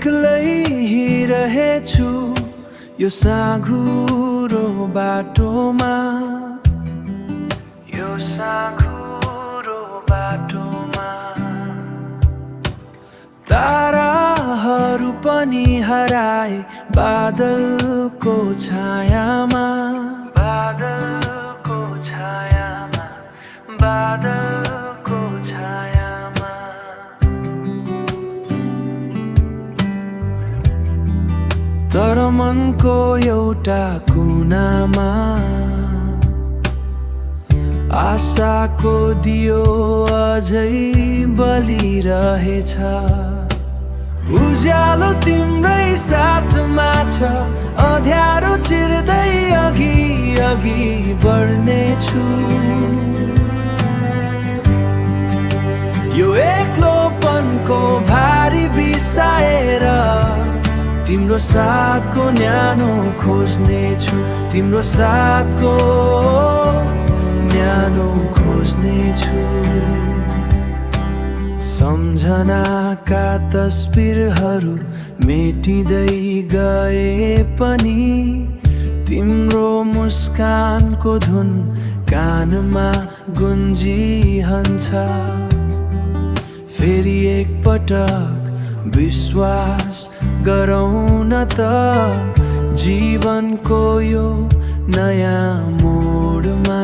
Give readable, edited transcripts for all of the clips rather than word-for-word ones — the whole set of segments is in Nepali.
एक्लै हिँडिरहेछु यो साँघुरो बाटोमा, यो साँघुरो बाटोमा। ताराहरू पनि हराए बादलको छायामा, बादलको छायामा, बादलको छायामा। तर मनको एउटा कुनामा आशाको दियो अझै बलिरहेछ। उज्यालो तिम्रै साथमा छ, अँध्यारो चिर्दै अघि अघि बढ्नेछु। यो एक्लोपनको भारी बिसाएर तिम्रो साथको न्यानो खोज्नेछु, तिम्रो साथको न्यानो खोज्नेछु। सम्झनाका तस्बिरहरू मेटिँदै गए पनि तिम्रो मुस्कानको धुन कानमा गुन्जिरहन्छ। फेरि एकपटक विश्वास गरौँ न त जीवनको यो नयाँ मोडमा।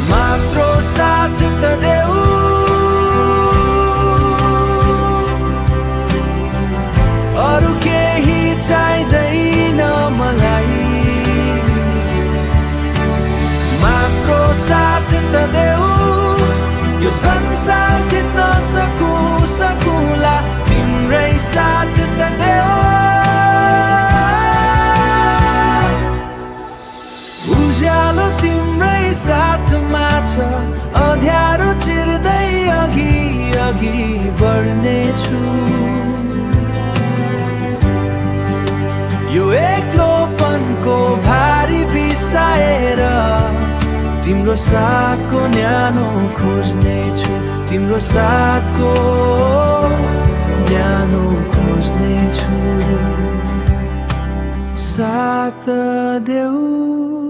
मात्र साथ त देऊ, अरू केही चाहिँदैन मलाई। मात्र साथ त देऊ, यो संसार जित्न सकुला तिम्रै साथ त देऊ। उज्यालो तिम्रै साथमा छ, अँध्यारो चिर्दै अघि अघि बढ्नेछु। यो एक्लोपनको भारी बिसाएर तिम्रो साथको न्यानो खोज्नेछु, तिम्रो साथको न्यानो खोज्नेछु। साथ देऊ।